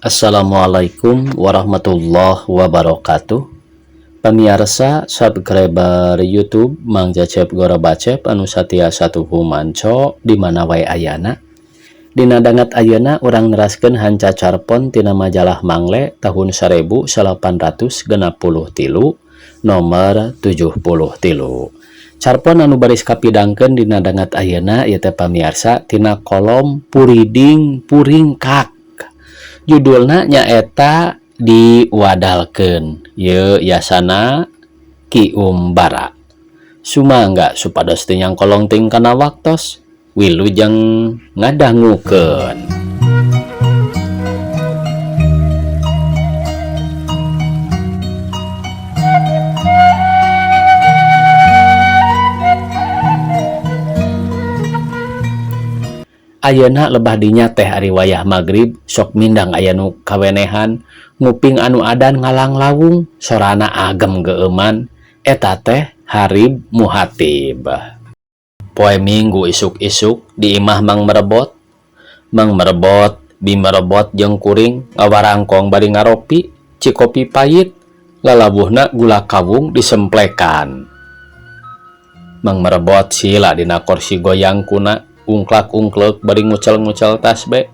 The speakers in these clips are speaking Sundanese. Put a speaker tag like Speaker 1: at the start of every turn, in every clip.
Speaker 1: Assalamualaikum warahmatullahi wabarakatuh. Pamirsa subscriber YouTube Mang Jacep Gora Bacep anu satia satuhu manco di mana wae ayana. Dina dangat ayeuna urang neraskeun hanca carpon tina majalah Mangle tahun 1863 nomor 73. Carpon anu baris kapidangkeun dina dangat ayeuna ieu teh pamirsa tina kolom puriding puringkak. Judulna nyaeta Diwadalkeun ye yasana Ki Umbara. Sumangga supados teu nyangkolong ting kana waktos wilujeng ngadangukeun. Ayeuna lebah dinya teh ari wayah magrib sok mindang aya nu kawenehan nguping anu adan ngalang lawung sorana agem geuman eta teh Harib Muhatib. Poe Minggu isuk-isuk di imah Mang Merebot bimerebot jeung kuring ngawarangkong bari ngaropi cikopi pait lalabuhna gula kawung disemplekan. Mang Merebot sila dina kursi goyang kuna ungklak-ungklek bari ngucel-ngucel tasbih.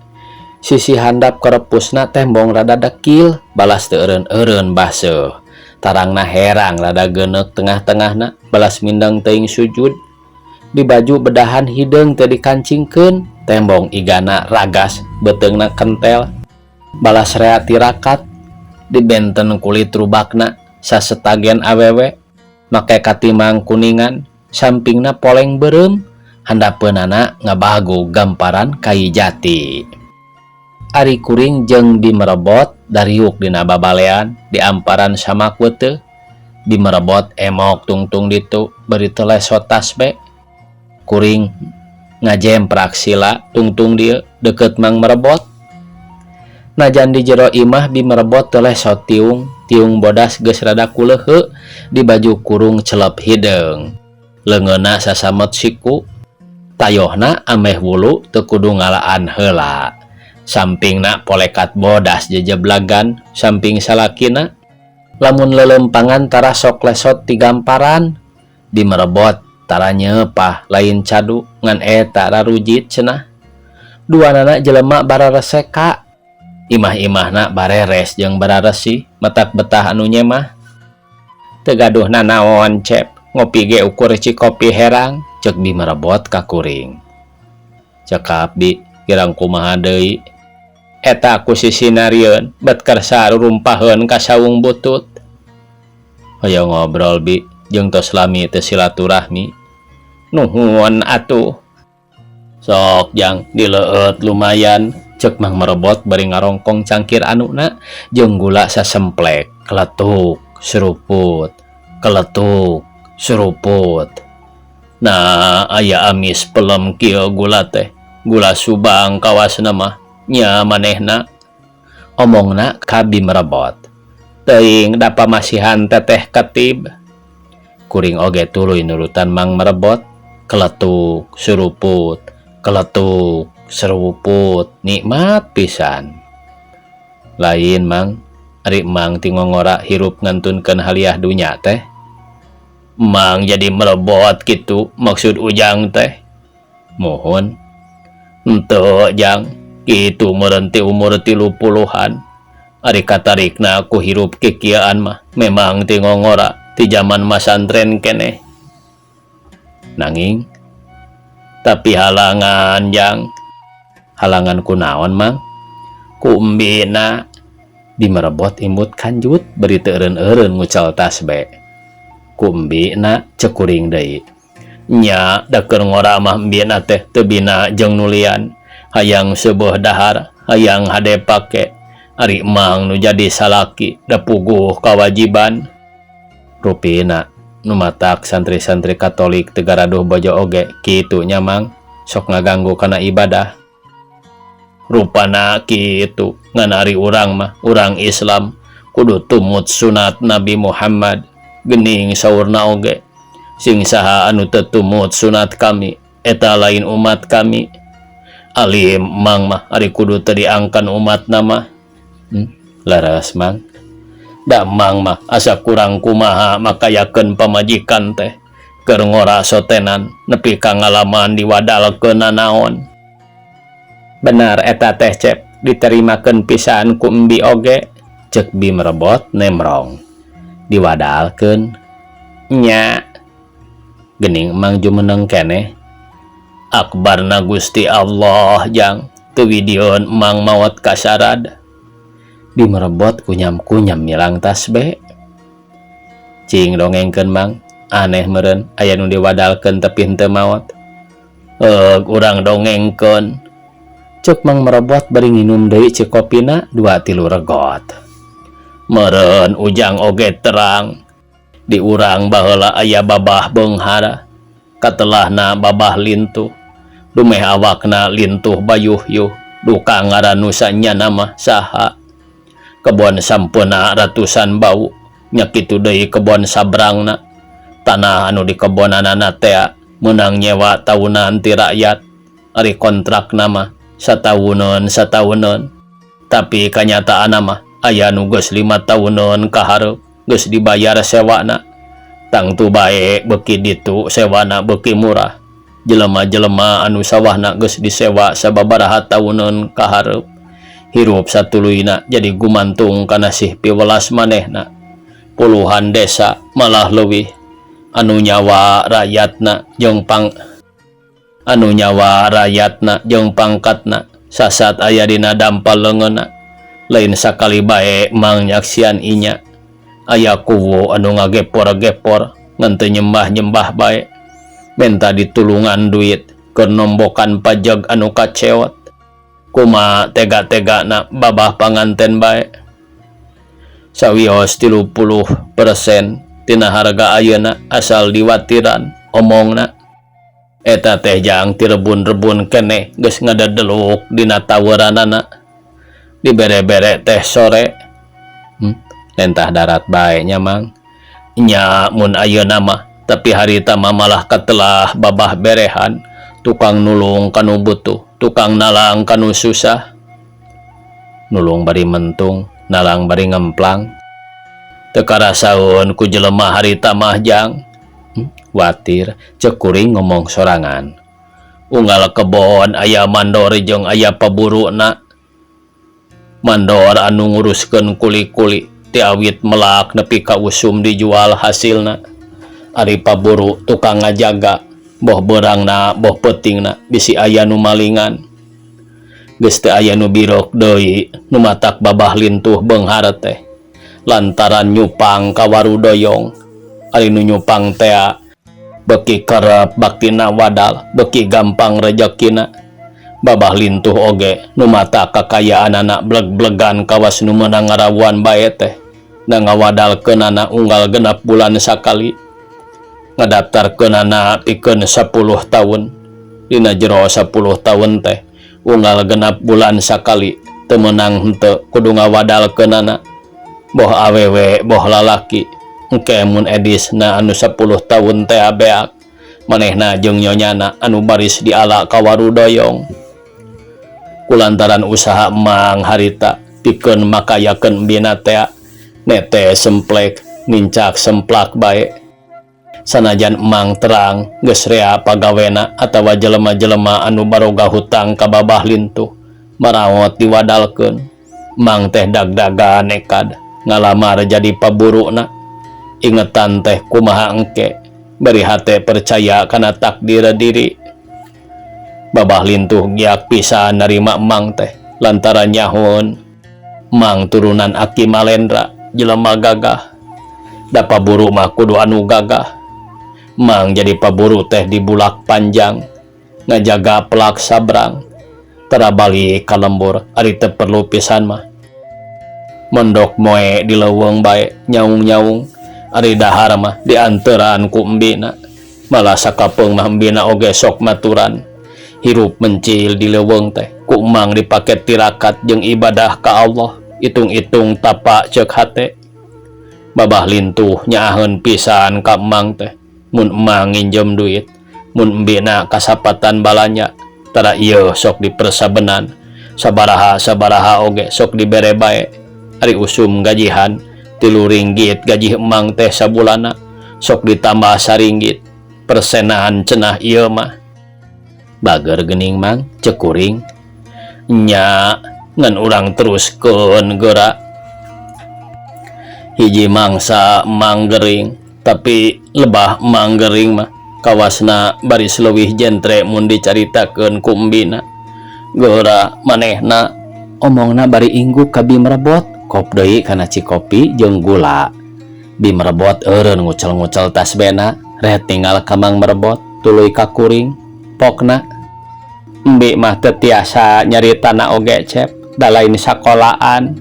Speaker 1: Sisi handap kerepusna tembong rada dekil balas teu eureun baseuh. Tarangna herang rada geuneuk tengah-tengahna balas mindeng teuing sujud. Di baju bedahan hideung teu dikancingkeun tembong igana ragas beteungna kentel. Balas rea tirakat dibenten kulit rubakna sasetagen awewe make katimang kuningan sampingna poleng beureum. Handapeunana ngabagu gamparan kai jati. Ari kuring jeung Bimerebot dariuk dina babalean di amparan samakwe teu. Bimerebot emok tungtung ditu bari teu lesot tasbih. Kuring ngajemprak sila tungtung dieu deukeut Mang Merebot. Najan di jero imah Bimerebot teu lesot tiung bodas geus rada kuleuheu di baju kurung celep hideung. Leungeunna sasamet siku. Tayohna ameh wulu teu kudu ngalaan heula. Sampingna polekat bodas jejeblagan samping salakina. Lamun lelempangan tara sok lesot ti gamparan. Bimerebot tara nyeupah lain cadu ngan eta rarujit cenah. Duanana jelema barareseka. Imah-imahna bareres jeung bararesi metak betah anu nyemah. Teu gaduhna naon cep ngopi ge ukur cikopi herang. Cek Bimerebot ka kuring. Cekap Bi, kirang kumaha deui? Eta ku sisinarieun bet kersa rumpaheun ka saung butut. Hoyong ngobrol Bi, jeung tos lami teu silaturahmi. Nuhun atuh. Sok jang dileueut lumayan, cek Mang Merebot bari ngarongkong cangkir anuna jeung gula sasemplek, keletuk, seruput, keletuk, seruput. Nah, aya amis pelem kieu gula teh. Gula subang kawasna mah nya manehna. Omongna ka Bimerebot. Teuing da pamasihan teteh ketib. Kuring oge tuluy nurutan Mang Merebot. Keletuk, seruput, keletuk, seruput, nikmat pisan. Lain Mang, ari Mang tingongora hirup ngantunkeun haliah dunya teh. Mang jadi merebot gitu maksud ujang teh. Mohon henteu jang kitu meureun ti umur 30-an. Ari katarikna aku hirup kikieuan mah memang ti ngongora ti zaman masantren keneh. Nanging tapi halangan jang. Halangan kunaon Mang? Ku umbina. Bimerebot imut kanjut beri teu eureun-eureun ngucal tasbih. Kumbina cekuring deui. Nya da keur ngora mah mbina teh teu bina jeung nulian. Hayang seueuh dahar, hayang hade pake. Ari Mang nu jadi salaki da puguh kawajiban. Rupina nu matak santri-santri Katolik teu garaduh bojo oge kitu nya Mang. Sok ngaganggu kana ibadah. Rupana kitu ngan ari urang mah urang Islam kudu tumut sunat Nabi Muhammad. Gening saurna oge sing saha anu teu tumut sunat kami eta lain umat kami. Alim Mang mah ari kudu teu diangkan umat nama Leres mang. Da mang mah asa kurang kumaha makayakeun pamajikan teh keur ngora sotenan nepi ka ngalaman diwadalkeun naon. Benar eta teh Cep, diterimakeun pisan ku embi oge, cek Bi merebot nemrong. Diwadalkeun nya. Gening Mang jumeneng keneh. Akbarna Gusti Allah jang teu widieun Mang maot kasarad. Dimerebot kunyam-kunyam milang tasbih. Cing dongengkeun Mang, aneh meureun aya nu diwadalkeun tapi henteu maot. Urang dongengkeun. Cek Mang merebot bari nginum deui cek kopina 2-3 regot. Meureun ujang oge terang. Di urang baheula aya babah beunghar. Katelahna babah lintuh. Dumeh awakna lintuh bayuh-yuh. Duka ngaran sanyana mah saha. Kebon sampuna ratusan bau. Nya kitu deui kebon sabrangna. Tanah anu di kebonanana teh meunang nyewa tahunan ti rakyat. Ari kontrakna mah satahun. Tapi kanyataanna mah aya nu geus 5 tahunan ka hareup geus dibayar sewana. Tangtu bae beuki ditu sewana beuki murah. Jelema-jelema anu sawahna geus disewa sababaraha tahunan ka hareup. Hirup satuluyna jadi gumantung kana sih piwelas manehna. Puluhan desa malah leuwih anu nyawa rakyatna jeung pangkatna sasat aya dina dampal leungeunna. Lain sakali bae Mang nyaksian inya aya kuwu anu ngagepor-gepor ngan teu nyembah-nyembah bae. Menta ditulungan duit keur nombokan pajeg anu kaceot. Kumaha tega-tegana babah panganten bae. Sawios 30% tina harga ayeuna asal diwatiran omongna. Eta teh jang tirebun-rebun keneh geus ngadadeluk dina taweranana. Dibere-bere teh sore. Lentah darat bae nya Mang. Nya mun ayeuna mah tapi harita mah malah katelah babah berehan. Tukang nulung kanu butuh, tukang nalang kanu susah. Nulung bari mentung, nalang bari ngemplang. Teu karasaun ku jelema harita mah jang. Watir cek kuring ngomong sorangan. Unggal kebon aya mandor jeung aya paburuna. Mandor anu nguruskeun kuli-kuli ti awit melak nepi ka usum dijual hasilna. Ari paburu tukang ngajaga, boh beurangna boh peutingna bisi aya nu malingan. Geus teu aya nu birok deui nu matak babah lintuh beunghar teh. Lantaran nyupang ka warudoyong. Ari nu nyupang teh beuki kerep baktina wadal, beuki gampang rejekina. Babah lintuh oge nu mata kakayaanana bleg-blegan kawas nu meunang ngarawan bae teh. Da ngawadalkeunana unggal 6 bulan sakali. Ngadaptarkeunana pikeun 10 tahun. Dina jero 10 tahun teh unggal 6 bulan sakali teu meunang henteu kudu ngawadalkeunana. Boh awewe boh lalaki engke mun edisna anu 10 tahun teh beak manehna jeung nyonyana anu baris diala ka warudoyong. Kulantaran usaha Mang harita pikeun makayakeun bina teh nete semplek nincak semplak bae. Sanajan Mang terang geus rea pagawena atawa jelema-jelema anu baroga hutang ka babah lintuh maraot diwadalkeun. Mang teh dagdaga nekad ngalamar jadi paburuna. Ingetan teh kumaha engke bari hate percaya kana takdir diri. Babah lintuh giak pisan narima Mang teh lantaran nyahun Mang turunan Aki Malendra jelema gagah. Da paburu mah kudu anu gagah. Mang jadi paburu teh di bulak panjang ngajaga pelak sabrang. Tara balik ka lembur ari teu perlu pisan mah. Mondok moe di leuweung bae nyaung-nyaung. Ari dahar mah dianteran ku embina. Malah sakapeung mah embina oge sok maturan. Hirup mencil di leuweung teh ku Mang dipake tirakat jeung ibadah ka Allah. Itung-itung tapak ceuk hate. Babah lintuh nyaaheun pisan ka Mang teh. Mun Mang nginjem duit, mun embina kasapatan balanya, tara ieu sok dipersabenan. sabaraha oge sok dibere bae. Ari usum gajihan RM3 gaji emang teh sabulana sok ditambah RM1 persenan cenah ieu mah. Bager geuning mang cek kuring. Nya ngan urang teruskeun geura. Hiji mangsa manggering tapi lebah manggering mah kawasna baris leuwih jentre mun dicaritakeun ku embina. Geura manehna omongna bari ingguk ka Bimrebot kop deui kana Cikopi jeung gula. Bimrebot eureun ngucel-ngucel tasbena ret tinggal ka Mang Merebot tuluy ka kuring. Pokna embi mah teu tiasa nyaritana oge cep da lain sakolaan.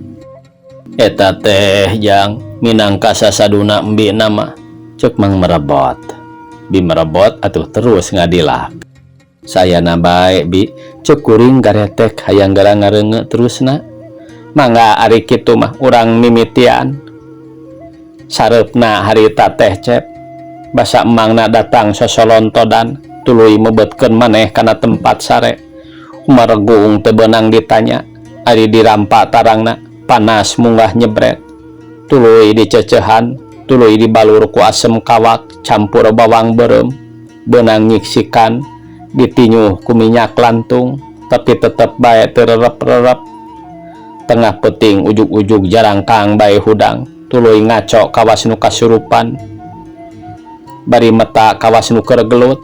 Speaker 1: Eta teh jang minangka sasaduna embina mah cek Mang Merebot. Bimrebot atuh terus ngadilak. Sayana bae Bi cek kuring garetek hayang gara ngareunge terusna. Mangga ari kitu mah urang mimitian. Sareupna harita teh cep basa emangna datang sosolontodan tuluy mebetkeun maneh kana tempat sare. Umaregung teu beunang ditanya. Ari dirampa tarangna panas munggah nyebret. Tuluy dicecehan, tuluy dibalur ku asem kawak campur bawang beureum. Beunang nyiksikan ditinyuh ku minyak lantung tapi tetep bae teu rerep-rerep. Tengah peuting ujug-ujug jarangkang bae hudang tuluy ngaco kawas nu kasurupan. Bari meta kawas nu keur gelut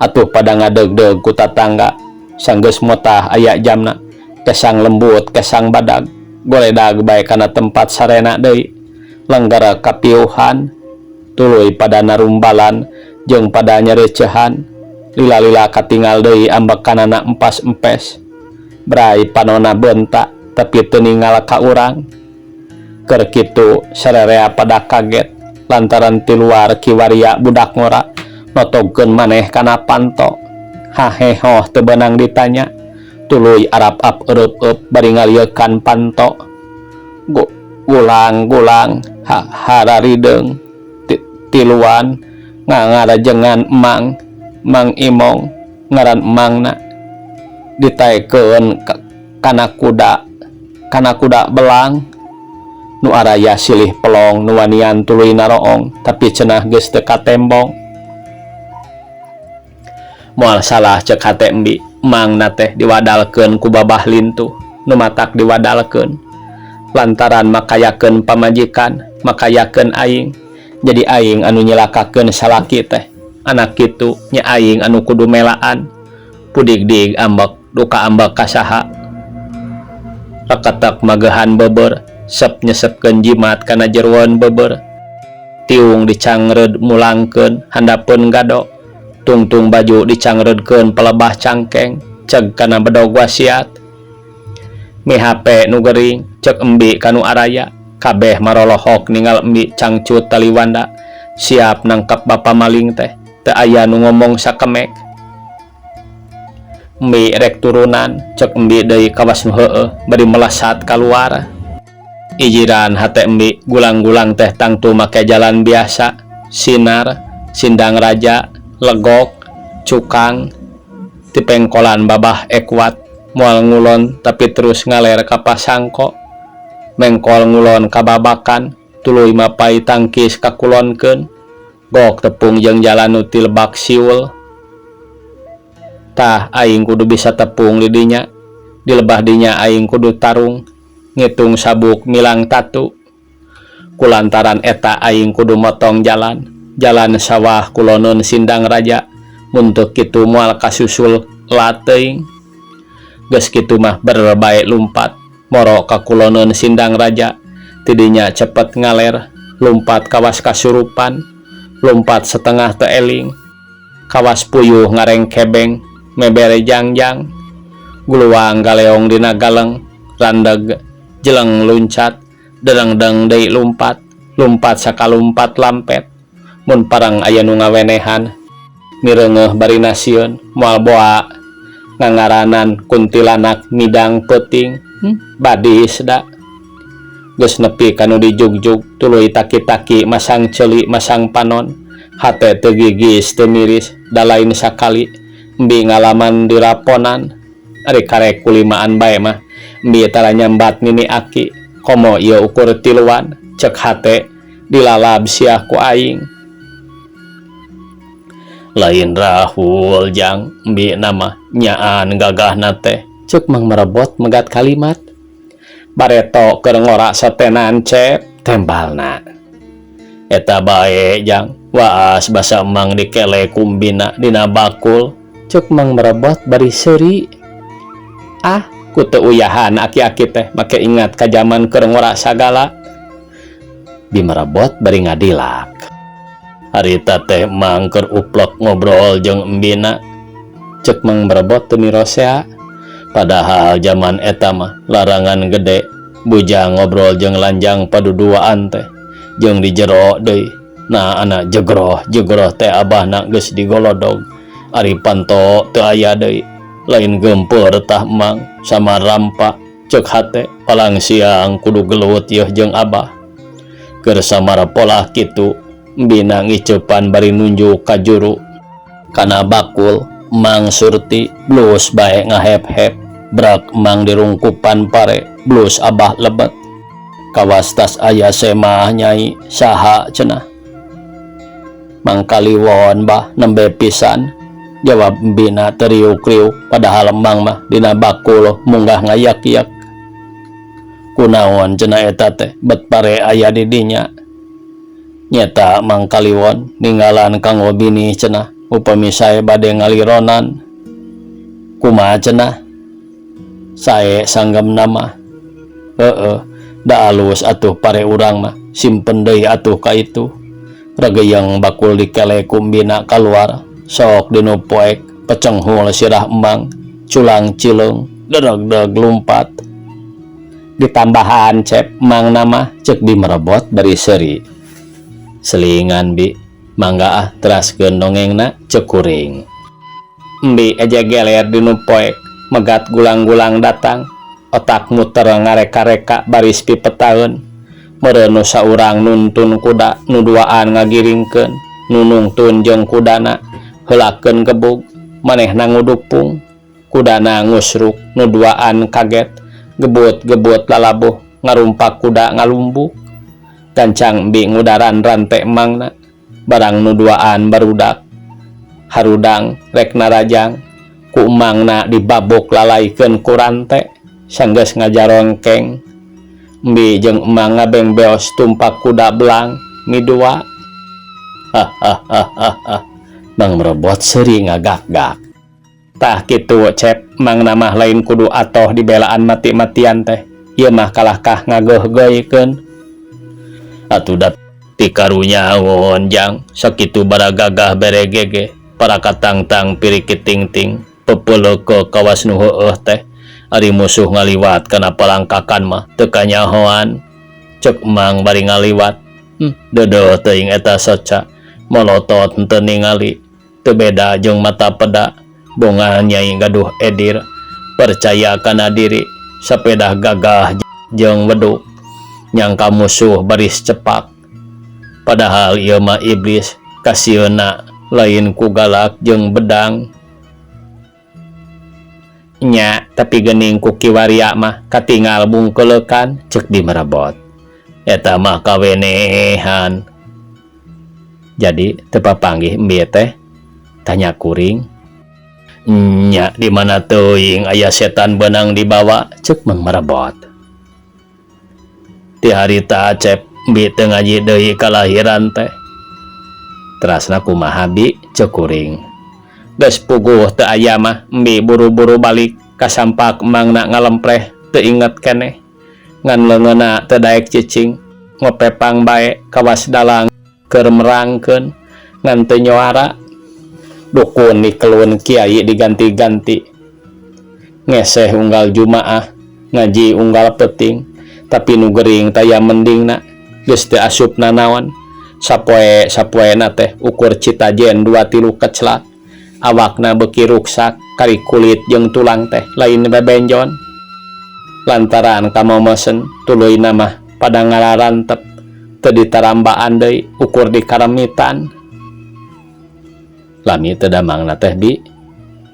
Speaker 1: atuh pada ngadeg-deg ku tatangga. Sanggeus motah aya jamna kesang lembut kesang badag goledag bae kana tempat sarena deui. Lenggara kapiuhan tuluy pada narumbalan jeung pada nyareucehan. Lila-lila katingal deui ambekanana empas-empes. Brai panonna beuntak tapi teu ningal ka urang. Keur kitu sarerea pada kaget lantaran ti luar kiwaria budak ngora notogkeun maneh kana panto. Hahehoh teu beunang ditanya. Tuluy arap-ap eueup-eup bari ngaliekan panto. Gulang hararideng tiluan ngarajengan Mang Imong ngaran emangna ditaekeun kana kuda belang nu araya silih pelong nu wanian tuluy naroong tapi cenah geus teu katembong. Moal salah cek hate embi emangna teh diwadalkeun ku babah lintuh nu matak diwadalkeun lantaran makayakeun pamajikan makayakeun aing. Jadi aing anu nyelakakeun salaki teh anak kitu nya aing anu kudu melaan. Pudig-dig ambek duka ambek kasaha. Raketek magehan beber sep nyesepkeun jimat kana jeroan beber. Tiung dicangred mulangkeun handapeun gado. Tungtung baju dicangredkeun pelebah cangkeng ceg kana bedog wasiat. Mi HP nu gering cek embi kanu araya kabeh marolohok ningal embi cangcut taliwanda siap nangkep bapa maling teh teu aya nu ngomong sakemek. Embi rek turunan cek embi deui kawas nu heueuh bari melesat kaluar. Ijiran hate embi gulang-gulang teh tangtu make jalan biasa sinar sindang raja legok cukang tipengkolan babah ekwat moal ngulon tapi terus ngaler ka pasangko. Mengkol ngulon kababakan tuluy mapai tangkis kakulonkeun gok tepung jeung jalan nu ti Lebak Siul. Tah aing kudu bisa tepung di dinya di lebah dinya aing kudu tarung ngitung sabuk milang tatu. Kulantaran eta aing kudu motong jalan sawah kuloneun sindang raja muntuk kitu moal kasusul lateuing. Geus kitu mah berbae lumpat moro ka kuloneun sindang raja tidinya cepet ngaler lumpat kawas kasurupan lumpat setengah teu eling kawas puyuh ngareng kebeng mebere jangjang guluang galeong dina galeng randeg jeleng luncat dereng-deng deui lumpat sakalumpat lampet. Mun parang aya nu ngawenehan mireungeuh bari nasieun moal boa ngangaranan kuntilanak midang peuting badis da. Geus nepi kanu dijugjug tuluy taki-taki masang ceuli masang panon hate teu gigis teu miris da lain sakali embi ngalaman diraponan ari karek kulimaan bae mah bi tara nyambat nini aki komo ieu ukur tiluan cek hate dilalab sia ku aing lain rahul jang bi nama nyaan gagahna teh cek Mang Merebot megat kalimat bareto keur ngora satenan cep tembalna eta bae jang waas basa Mang dikele kumbina dina bakul cek Mang Merebot bari seuri ah ku teu uyahan aki-aki teh make ingat ka jaman keur ngora sagala Bi Merebot bari ngadilak harita teh Mang keur uplok ngobrol jeung embina cek Mang Merebot teu mirosea padahal zaman eta mah larangan gede bujang ngobrol jeung lanjang paduduaan teh jeung di jero deui nah anak jegroh teh abahna geus digolodog ari panto teu aya deui lain gempeur tah Mang sama rampa cek hate palang siang kudu gelut yeuh jeung abah keur samara polah kitu bina ngiceupan bari nunjuk ka juru kana bakul Mang Surti blus bae ngahep-hep brak Mang dirungkupan pare blus abah lebet kawastas aya semah nyai saha cenah Mang Kaliwon bah nembe pisan jawab bina teriuk-riuk padahal Mang mah dina bakul munggah ngayak-yak kunaon cenah eta teh bet pare aya di dinya nyata Mang Kaliwon ninggalan kanggo bini cenah upami sae bade ngalironan kumaha cenah sae sanggem nama da alus atuh pare urang mah simpen deui atuh ka itu rageyang bakul dikele kumbina keluar sok dinu poek pecenghul sirah Mang culang cilung dereg-dereg lumpat ditambahan cep Mang nama cek Bi Merebot dari seuri selingan Bi mangga ah teraskeun dongengna cek kuring Bi eja geler dinu poek megat gulang-gulang datang otak muter ngareka-reka baris pipetaeun meureun nu saurang nuntun kuda nu duaan ngagiringkeun nunungtun jeung kudana heulakeun gebug manehna ngudupung kudana ngusruk nu duaan kaget gebut-gebut lalabuh ngarumpak kuda ngalumbuk gancang Bi ngudaran rante Mangna barang nu duaan barudak harudang rek narajang ku Mangna dibabok lalaikeun ku rante sanggeus ngajarongkeng Bi jeung Mang ngabengbeos tumpak kuda belang midua Mang Merebot seuri ngagak-gak tah kitu cep Mang namah lain kudu atoh dibelaan mati-matian teh ieu mah kalahkah ngageuh-geuhkeun atuh dat ti karunya wonjang sakitu baragagah beregege para katangtang pirikit ting-ting pepeuleuh ke kawas nu heueuh teh ari musuh ngaliwat kana palangkakan mah teu kanyahoan cek Mang bari ngaliwat deudeut teuing eta soca molotot henteu ningali teu beda jeung mata peda bonga Nyai Gaduh Edir percaya kana diri sapedah gagah jeung weduk nyangka musuh baris cepak padahal ieu mah iblis kasieuna lain ku galak jeung bedang nya tapi geuning ku kiwaria mah katingal bungkeulekan cek Bi Merebot eta mah kawenehan jadi teu papanggih embie teh tanya kuring nya di mana teuing aya setan benang dibawa cek Mang Merebot ti harita cep Bi teu ngaji deui kalahiran teh terasna kumaha Bi cek kuring geus puguh teu aya mah Bi buru-buru balik ka sampak Mangna ngalempreh teu inget keneh ngan leungeunna teu daek cicing ngopepang bae kawas dalang keur merangkeun ngan teu nyoara dukun dikeluun kiai diganti-ganti ngeseh unggal jumaah ngaji unggal peting tapi nu gering taya mendingna geus teu asupna naon sapoe-sapoena teh ukur citajen 2-3 keclak awakna beuki ruksak kari kulit jeung tulang teh lain bebenjon lantaran kamomesen tuluyna mah pada ngalarantep teu ditarambaan deui ukur dikaremitan lami teu damangna teh Bi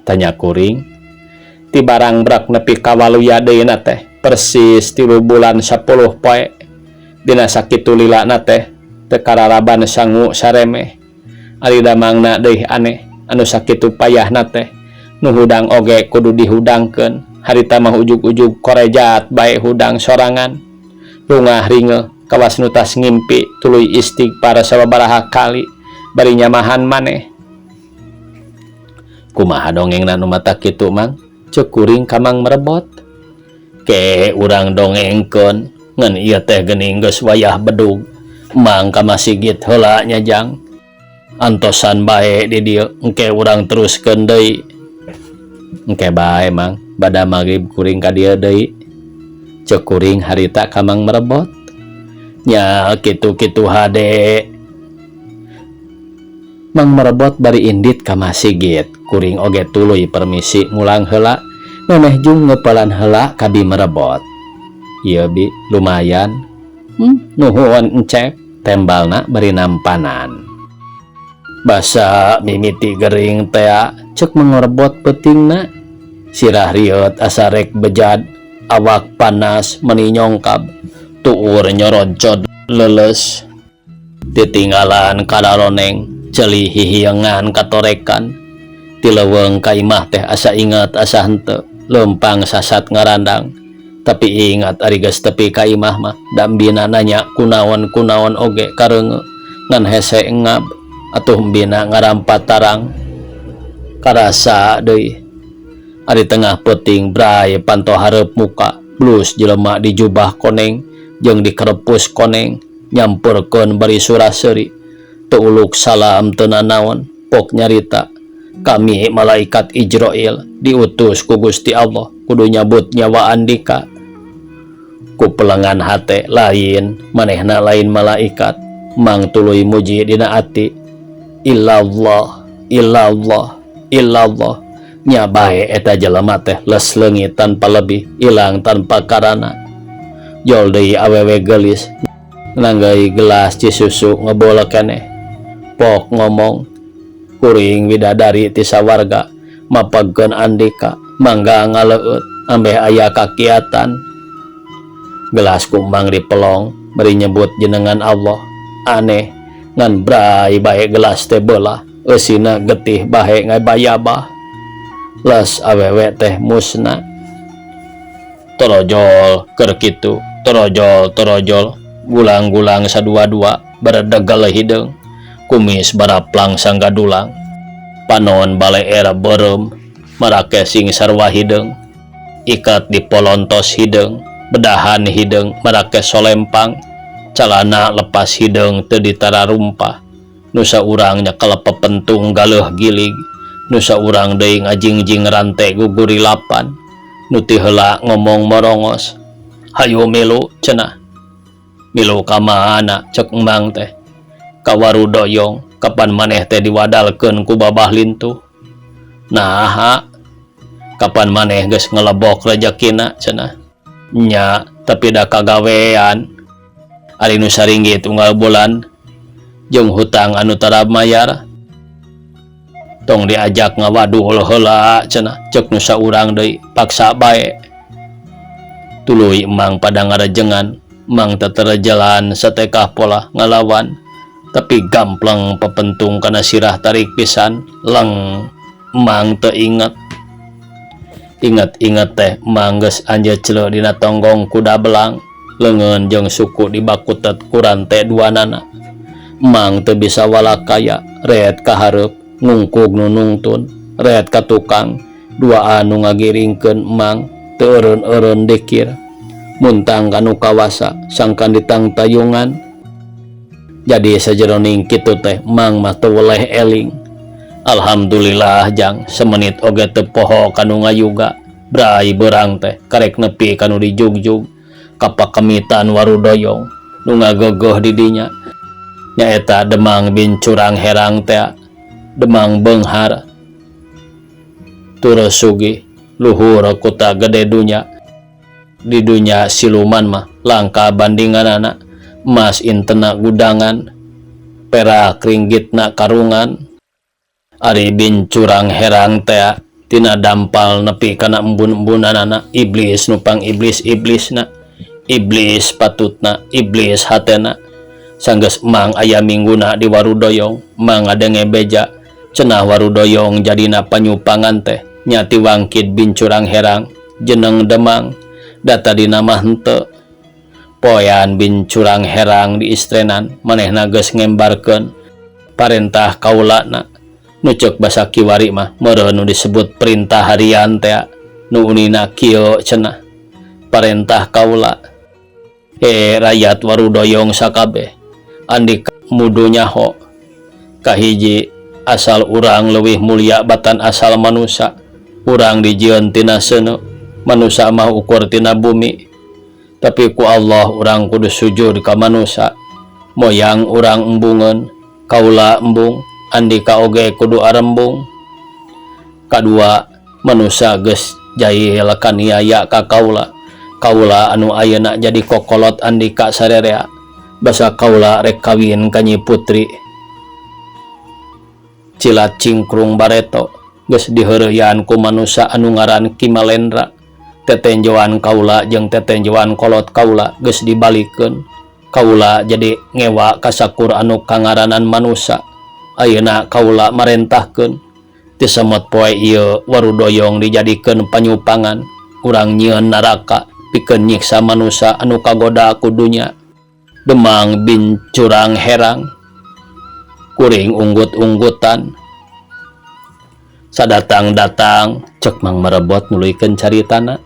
Speaker 1: tanya kuring ti barang brak nepi kawaluya deuna teh persis 3 bulan 10 poe dina sakitu lilana teh teu kararaban sangu saremeh ari damangna deui aneh anu sakitu payahna teh nu hudang oge kudu dihudangkeun harita mah ujug-ujug korejat bae hudang sorangan rungah ringe kawas nu tas ngimpi tuluy istighfar sababaraha kali bari nyamahan maneh. Kumaha dongengna nu mata kitu mang? Ceuk kuring ka Mang Merebot. Ke urang dongengkeun ngan ieu teh geuning geus wayah bedug. Mang ka masigit heula nya jang. Antosan bae di dieu engke urang teruskeun deui. Engke bae Mang, bada magrib kuring ka dieu deui. Ceuk kuring harita ka Mang Merebot. Nya kitu-kitu hade. Mang Merebot bari indit ka masigit. Kuring oge tuluy permisi mulang heula. Memeh jung ngepelan heula ka Bi Merebot. Ieu Bi, lumayan. Nuhun encep, tembalna bari nampanan. Basa mimiti gering teh, ceuk Mang Merebot peutingna. Sirah rieut asa rek bejad, awak panas meni nyongkab, tuur nyorojod leuleus. Titinggalan kadaroneng, ceuli hihiengan katorekan. Ti leuweung ka imah teh asa inget asa henteu leumpang sasat ngarandang tapi ingat ari geus tepi ka imah mah dambina nanya kunaon-kunaon oge kareunge ngan hese engab atuh mbina ngarampat tarang karasa deui ari tengah peuting bray panto hareup muka blus jelema di jubah koneng jeung di kerepus koneng nyampurkeun bari suraseuri teu uluk salam teu nanaon pok nyarita kami malaikat Ijroil diutus ku Gusti Allah kudu nyabut nyawa Andika. Ku pelengan hate lain manehna lain malaikat mang tuluy muji dina ati illallah illallah illallah nya bae eta jelema teh les leungit tanpa lebih ilang tanpa karana. Jol deui awewe geulis nanggai gelas ci susu ngebola keneh pok ngomong kuring widadari ti sawarga mapagkeun Andika mangga ngaleueut ambeh aya kakiatan. Gelas kumang dipelong beri nyebut jenengan Allah aneh ngan bray bae gelas teh beulah eusina getih bae ngabayabah les awewe teh musna. Torojol keur kitu torojol gulang-gulang sadua-dua baredegel hideung kumis baraplang sangga dulang panon bale era berem marake sing sarwa hideung ikat di polontos hideung bedahan hideung marake solempang calana lepas hideung teu ditara rumpah nusa urang nyekel pepentung galeuh gilig nusa urang deui ngajingjing rante guguri lapan nu ti heula ngomong morongos hayu milu cenah milu ka mana ceuk emang teh kawaru doyong kapan maneh teh diwadalkeun ku babah lintuh naha kapan maneh geus ngelebok rezekina cenah nya tapi da kagawean ari nu saringgit unggal bulan jeung hutang anu tara mayar tong diajak ngawadul heula cenah ceuk nu saurang deui paksa bae tuluy emang pada ngarejengan emang teu jalan satekah pola ngalawan tapi gampleng pepentung kana sirah tarik pisan leng emang teu inget teh emang geus anjeun celeu dina tonggong kuda belang leungeun jeung suku dibakutet ku rante duanana emang teu bisa walakaya reet ka hareup ngungkug nu nungtun reet ka tukang duaan nu ngagiringkeun emang teu eureun-eureun dikir muntang kanu kawasa sangkan ditang tayungan. Jadi sajeroning kitu teh mang mah teu weleh eling. Alhamdulillah jang semenit oge teu poho kanu ngayuga bray beurang teh karek nepi kanu dijugjug kapakemitan warudoyong nu ngageugoh di dinya nyaeta Demang Bincurang Herang teh Demang Beunghar turus sugih luhur kota gede dunya di dunya siluman mah langka bandinganana emas intena gudangan perak ringgitna karungan ari Bincurang Herang teh tina dampal nepi kana embun-embunanana iblis nupang iblis-iblisna, iblis patutna, iblis hatena. Sanggeus mang aya mingguna di Warudoyong, mang ngadenge beja cenah Warudoyong jadina panyupangan teh nyati Wangkid bin Curang Herang jeneng Demang data dina mah henteu. Poean bin Curang Herang di istrenan manehna geus ngembarkeun parentah kaulana. Nu ceuk basa Kiwari mah meureun nu disebut perintah harian teh nu unina kieu cenah parentah kaula. Rakyat Warudoyong sakabeh andika mudu nyaho kahiji asal urang leuwih mulia batan asal manusia, urang dijieun tina seuneu, manusia mah ukur tina bumi, tapi ku Allah urang kudu sujud ka manusia. Moyang urang embungeun, kaula embung, andika oge kudu arembung. Kadua, manusia geus jahil kaniaya ka kaula, kaula anu ayeuna jadi kokolot andika sarerea, basa kaula rek kawin ka Nyi Putri Cilat Cingkrung Bareto geus diheureuyan ku manusia anu ngaran Kimalendra. Tetenjoan kaula jeung tetenjoan kolot kaula geus dibalikeun, kaula jadi ngewa kasakur anu kangaranan manusia. Ayeuna kaula marentahkeun ti semut poe ieu Warudoyong dijadikeun panyupangan, urang nyieun naraka pikeun nyiksa manusia anu kagoda ku dunya. Demang bin Curang Herang kuring unggut-unggutan sadatang-datang cek mang merebot nuluykeun caritana.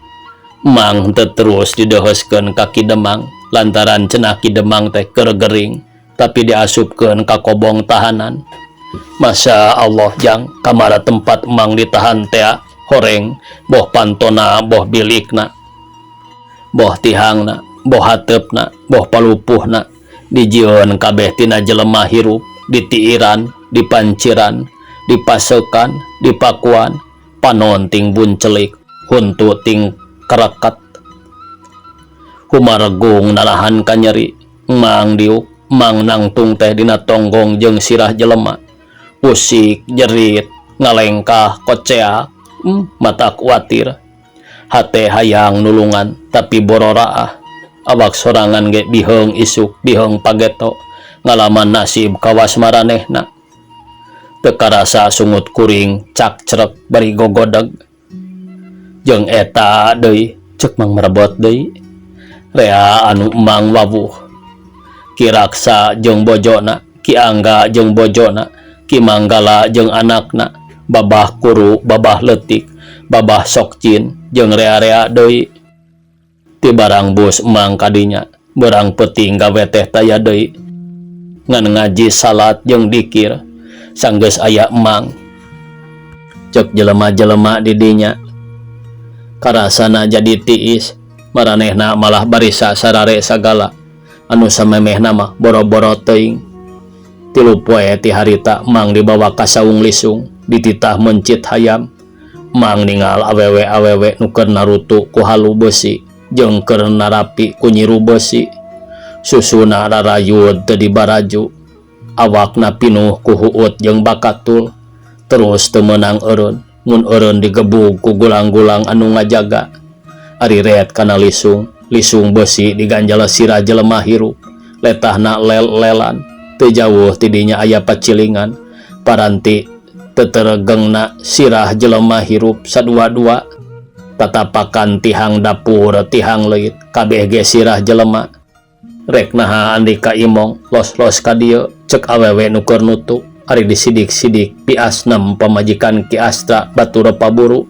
Speaker 1: Mang teu terus dideheuskeun ka Ki Demang lantaran cenah Ki Demang teh keur gering tapi diasupkeun ka kobong tahanan. Masya Allah jang kamara tempat mang ditahan teh horeng boh pantona boh bilikna boh tihangna boh hateupna boh palupuhna dijieun kabeh tina jelema hirup, ditiiran, dipanciran, dipaseukan, dipakuan, panon ting buncelik, huntu ting kerekat, humargung narahan kanyeri, mang diuk, mang nangtung teh dina tonggong jeung sirah jelema, usik, jerit, ngalengkah, koceak, mata kuatir, hate hayang nulungan tapi bororaah, awak sorangan ge biheung isuk, biheung pageto, ngalaman nasib kawas maranehna. Teu karasa sungut kuring cak cerek bari gogodeg. Jeung eta deui ceuk mang merebot deui rea anu emang wawuh, Ki Raksa jeung bojona, Ki Angga jeung bojona, Ki Manggala jeung anakna, Babah Kuru, Babah Leutik, Babah Sokcin jeung rea-rea deui. Ti barang bus emang kadinya berang peuting gawe teh taya deui ngan ngaji salat jeung dikir sanggeus aya emang cek jelema-jelema di dinya karasana jadi tiis maranehna malah barisa sarare sagala anu samemehna mah boro-boro teuing. Tilu poe ti harita emang dibawa ka saung lisung dititah mencit hayam, emang ningal awewe-awewe nu keur narutu ku halu besi jeung keur narapi ku nyiru besi, susuna rarayud teu dibaraju, awakna pinuh ku huut jeung bakatul, terus teu meunang eureun, mun eureun digebug ku gulang-gulang anu ngajaga. Ari ret kana lisung, lisung besi diganjal sirah jelema hirup, letahna lel-lelan, teu jauh ti dinya aya pacilingan, paranti teu teregeungna sirah jelema hirup sadua-dua. Tatapakan tihang dapur tihang leuit kabeh ge sirah jelema. Rek naha andika imong los-los ka dieu ceuk awewe nu keur nutu ari disidik-sidik piasnem pamajikan Ki Astra batur paburu.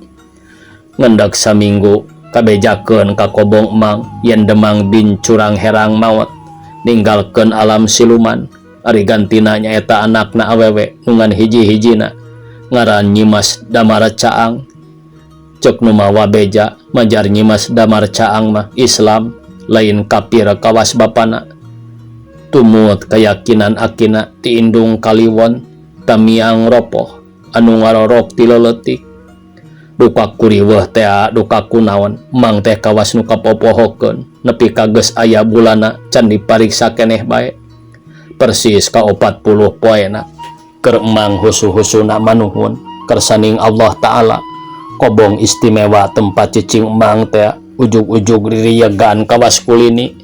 Speaker 1: Ngendak saminggu kabejakeun ka kobong emang yen Demang bin Curang Herang maot ninggalkeun alam siluman. Ari gantina nyaeta anakna awewe nu ngan hiji-hijina ngaran Nyimas Damar Caang. Cek nu mawa beja majar Nyimas Damar Caang mah Islam lain kafir kawas bapana. Tumut keyakinan akina ti indung kaliwon tamiang ropoh anu ngarorok ti leuletik. Duka kuriweuh teh duka kunaon mang teh kawas nu kapopohokeun nepi ka geus aya bulana can dipariksa keneh bae. Persis ka 40 poena keur emang husu-husuna manuhun keur saning Allah Ta'ala kobong istimewa tempat cicing emang teh ujug-ujug ririyagan kawas kulini.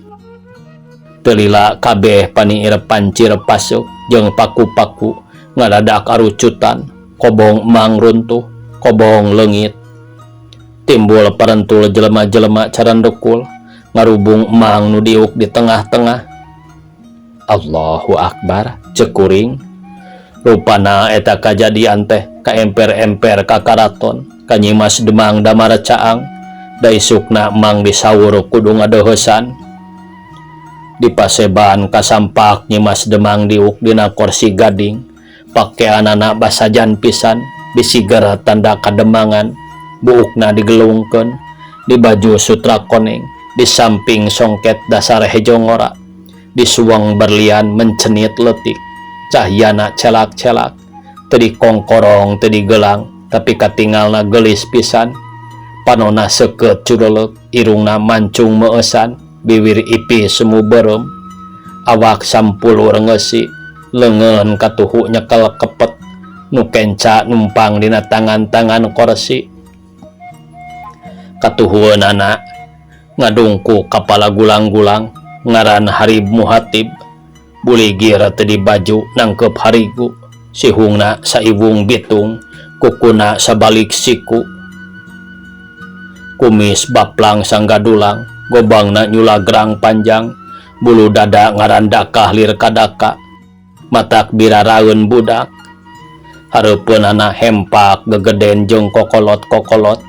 Speaker 1: Telila kabeh paniirepan Cirepasuk jeung paku-paku ngadadak arucutan, kobong emang runtuh, kobong leungit. Timbul parentul jelema-jelema carandekul ngarubung emang nu diuk di tengah-tengah. Allahu Akbar, ceuk kuring. Rupana eta kajadian teh ka emper-emper ka karaton, ka Nyi Mas Demang Damara Caang, da isukna emang disawur kudu ngadeuheusan. Di paseban kasampak Nyi Mas Demang diuk dina kursi gading, pakeanana basajan pisan, bisiger tanda kademangan, buukna digelungkeun, di baju sutra koneng, di samping songket dasar hejongora, di suweng berlian mencenit letik, cahyana celak-celak, teu kongkorong teu gelang, tapi katingalna gelis pisan, panona seukeut cureulek, irungna mancung meesan, bibir ipih semu beureum, awak sampulur ngeusi, leungeun katuhu nyekel kepet, nu kenca numpang dina tangan-tangan kursi. Katuhueunana ngadungku kapala gulang-gulang ngaran Harib Muhatib, buligir teu di baju nangkep harigu, sihungna saiwung bitung, kukuna sabalik siku, kumis baplang sanggadulang, gobangna nyulagrang panjang, bulu dada ngarandakah lir kadaka, matak biraraeun budak, hareupeunana hempak gegeden jeung kokolot-kokolot,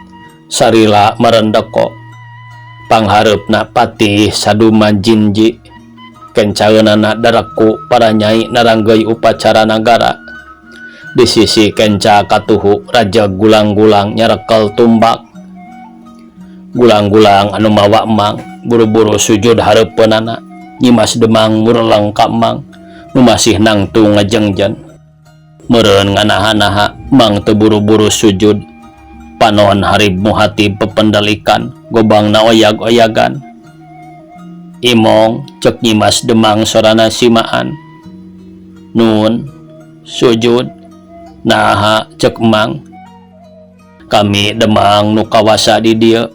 Speaker 1: sarila merendeko, panghareupna patih saduma jinji, kencaeunana dareku para nyai naranggeuy upacara nagara. Di sisi kenca katuhu raja gulang-gulang nyarekel tumbak. Gulang-gulang anu mawa emang buru-buru sujud hareupeunana. Nyi Mas Demang mureleng ka emang nu masih nangtung ngajengjen. Meureun nganaha-naha emang teu buru-buru sujud. Panon Harib Muhatib pependalikan, gobangna oyag-oyagan. Imong, cek Nyi Mas Demang sorana simaan. Nun, sujud, naha cek emang. Kami Demang nu kawasa di dieu.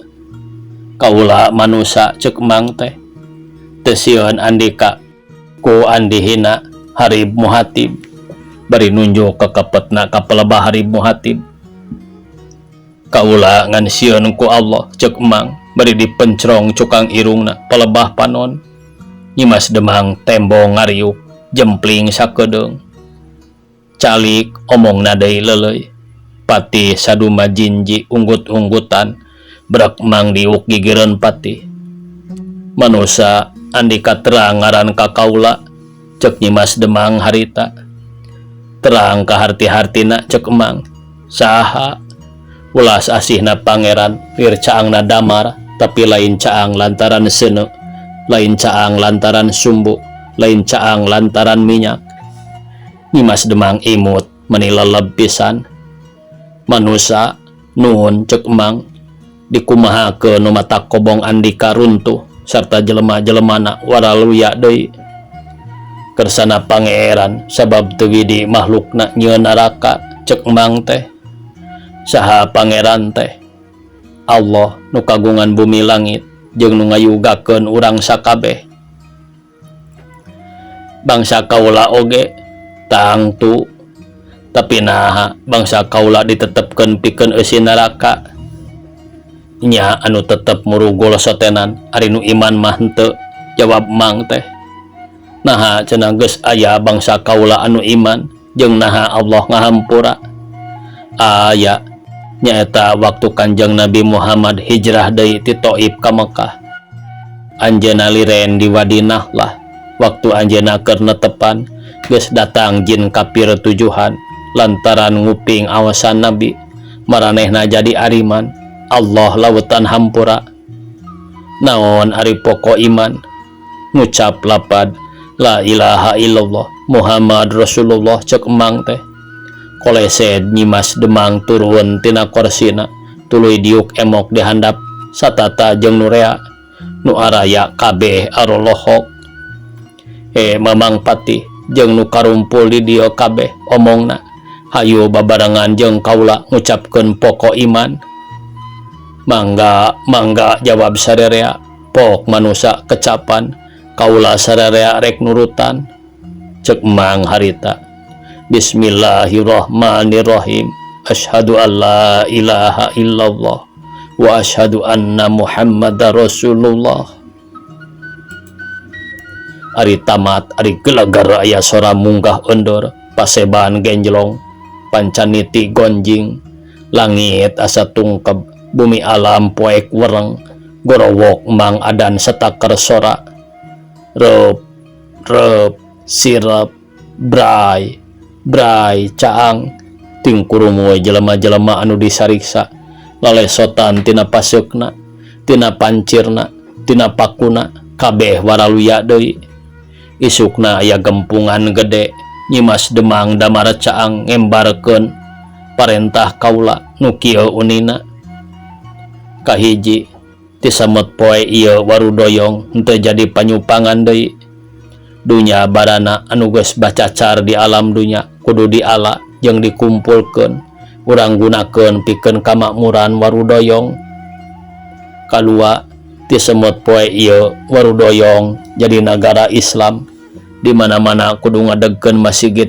Speaker 1: Kaula manusa cek emang teh. Teu sieun andika ku andihina Harib Muhatib. Bari nunjuk ke kepetna ka pelebah Harib Muhatib. Kaula ngan sieun ku Allah cek emang, bari dipencrong cukang irungna pelebah panon. Nyi Mas Demang tembong ngariuk, jempling sakedeung. Calik omongna deui leuleuy, patih saduma jinji unggut-unggutan, berak emang diuk gigireun patih. Manusa andika terang ngaran ka kaula, cek Nyi Mas Demang harita. Terang ka harti-hartina cek emang, saha? Ulas asihna pangeran lir caangna damar, tapi lain caang lantaran seuneu, lain caang lantaran sumbu, lain caang lantaran minyak. Nyi Mas Demang imut meuni leleb pisan. Manusa nuhun cek emang, dikumahakeun nu matak kobong andika runtuh sarta jelema-jelemana waraluya deui. Kersana pangeran sabab teu widi makhlukna nyieun naraka cek emang teh. Saha pangeran teh? Allah nu kagungan bumi langit jeung nu ngayugakeun urang sakabeh. Bangsa kaula oge tangtu, tapi naha bangsa kaula ditetepkeun pikeun eusi neraka. Nya anu tetep murugul sotenan ari nu iman mah henteu, jawab emang teh. Naha cenah geus aya bangsa kaula anu iman jeung naha Allah ngahampura? Aya, nyaeta waktu Kanjeng Nabi Muhammad hijrah deui ti Thaif ka Mekah. Anjeunna liren di Wadi Nahlah, waktu anjeunna keur netepan geus datang jin kafir tujuhan lantaran nguping awasan Nabi, maranehna jadi ariman. Allah laweutan hampura. Naon ari pokok iman? Ngucap lapad la ilaha illallah Muhammad Rasulullah cek emang teh. Kolesed Nyi Mas Demang turun tina korsina, tuluy diuk emok di handap satata jeung nurea nu araya kabeh arolohok. Mamang patih jeung nu karumpul di dieu kabeh omongna, hayu babarengan jeung kaula ngucapkeun pokok iman. Mangga jawab sararea. Pok manusia kecapan kaula sararea rek nurutan. Cek mang harita. Bismillahirrahmanirrahim. Asyhadu an la ilaha illallah wa asyhadu anna Muhammadar Rasulullah. Ari tamat ari gelagar aya sora munggah endor paseban genjlong pancaniti gonjing langit asa tungkeb bumi alam poek wereng gorowok mang adan setakar sora rep sirep bray caang ting kurumoy jelema-jelema anu disariksa lalesotan tina paseukna tina pancirna tina pakuna kabeh waraluya deui. Isukna aya gempungan gede nyimas demang damar caang ngembarkeun parentah kaula nu kieu unina. Kahiji ti samut poe ieu warudoyong henteu jadi panyupangan deui. Dunya barana anu geus bacacar di alam dunya kudu diala jeung dikumpulkeun urang gunakeun pikeun kamakmuran warudoyong. Kalua ti semut poe ieu warudoyong jadi negara Islam di mana-mana kudu ngadegkeun masjid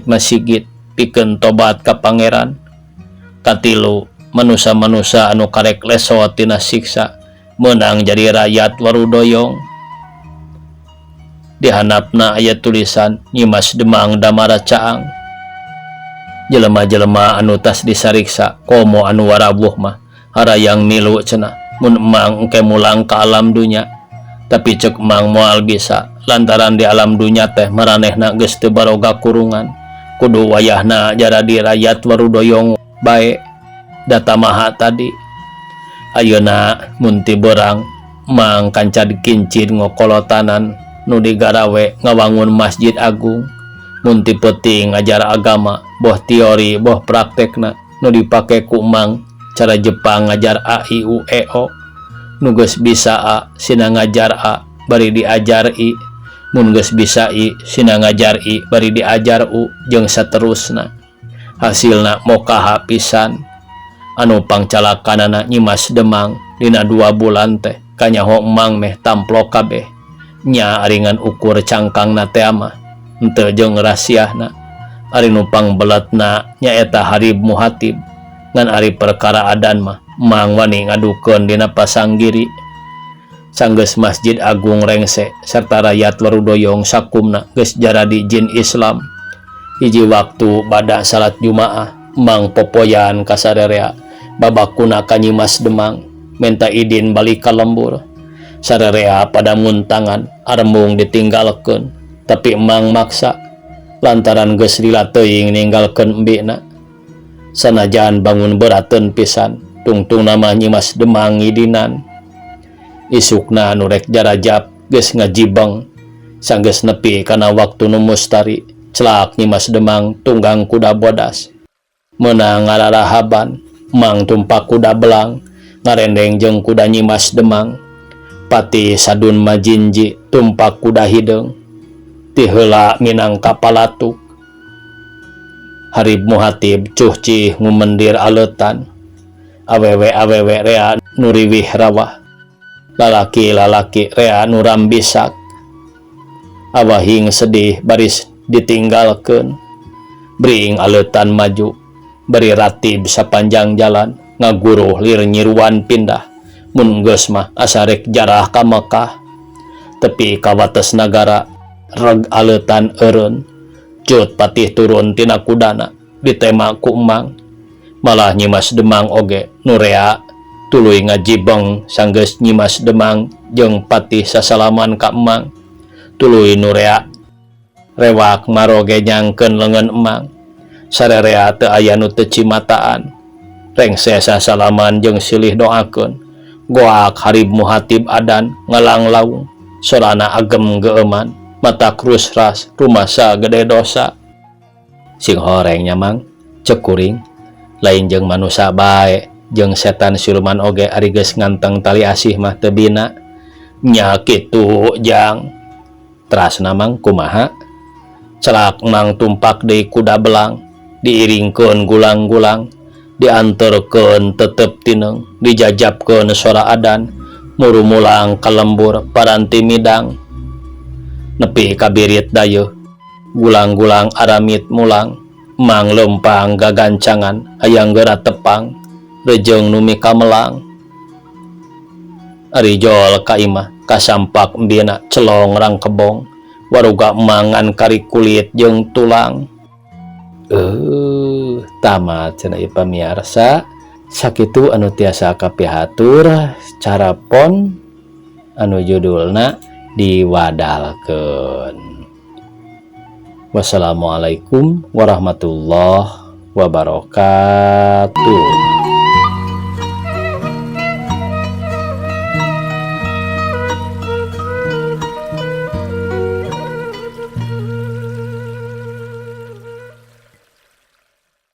Speaker 1: pikeun tobat ka pangeran. Katilu manusia-manusia anu karek leso tina siksa menang jadi rakyat warudoyong. Di handapna aya tulisan nyimas demang damara caang. Jelema-jelema anu tas disariksa komo anu warabuh mah harayang milu cenah. Mun emang engke mulang ka alam dunya tapi cek emang moal bisa lantaran di alam dunya teh maranehna geus teu baroga kurungan kudu wayahna jadi rakyat warudoyong bae. Data maha tadi ayeuna mun ti beurang mang kanca dikincin ngokolotanan nu digarawe ngawangun masjid agung. Mun ti peuting ngajar agama boh teori boh praktekna nu dipake ku emang cara Jepang ngajar a i u e o nu geus bisa a sina ngajar a bari diajar i mun geus bisa i sina ngajar i bari diajar u jeung saterusna. Hasilna mokaha pisan. Anu pangcalakanana nyimas demang dina 2 bulan teh kanyaho emang meh tamplok kabeh nya aringan ukur cangkangna teh mah henteu jeung rahasiana. Ari nu pangbeletna nyaeta Harib Muhatib ngan ari perkara adan mah mang wani ngadukeun dina pasanggiri. Sanggeus masjid agung rengse sarta rakyat warudoyong sakumna geus jaradi jin Islam. Hiji waktu bada salat Jumaah mang popoyan ka sararea babakuna ka nyimas demang menta idin balik ka lembur. Sararea pada muntangan arembung ditinggalkeun tapi emang maksa lantaran geus lila teuing ninggalkeun embina. Sanajan bangun berateun pisan tungtung nama nyimas demang idinan. Isukna anu rek jarajab geus ngajibeng sanggeus nepi kana waktu nu mustari celak nyimas demang tunggang kuda bodas meunang ngararahaban mang tumpak kuda belang ngarendeng jeung kuda nyimas demang. Pati sadun majinji tumpak kuda hideung ti heula minang kapalatuk. Harib Muhatib cuhci ngumendir aleutan awewe rea nuriwih rawah lalaki rea nurambisak awahing sedih baris ditinggalkeun. Bring aleutan maju beri ratib sapanjang jalan ngaguruh lir nyiruan pindah mun geus mah asarek jarah ka Mekah tepi ka wates nagara reg aleutan eureun cut patih turun tina kudana ditema ku emang. Malah nyimas demang oge nurea tuluy ngajibeng sanggeus nyimas demang jeung patih sasalaman ka emang tuluy nurea rewak maroge nyangkeun leungeun emang. Sararea teu aya nu teu cimataan rengse sasalaman jeung silih doakeun. Goak Harib Muhatib adan ngalanglaung sorana agem geuman mata krus ras rumasa gede dosa. Sing horengnya mang cek kuring lain jeung manusia bae jeung setan siluman oge ari geus nganteng tali asih mah teu bina nya kitu jang. Terasna mang kumaha celak mang tumpak deui kuda belang diiringkeun gulang-gulang dianturkeun tetep tineng, dijajabkeun sora adan, murumulang kalembur paranti midang, nepi kabirit dayeuh, gulang-gulang aramid mulang, mang lempang gagancangan, hayang geura tepang, rejeung nu mika melang. Ari jol ka imah, kasampak embina celong rang kebong, waruga mangan kari kulit jeung tulang. Tamat cenah ieu pamiarsa. Sakitu anu tiasa kapihatur carapon anu judulna diwadalkeun. Wassalamualaikum warahmatullahi wabarakatuh.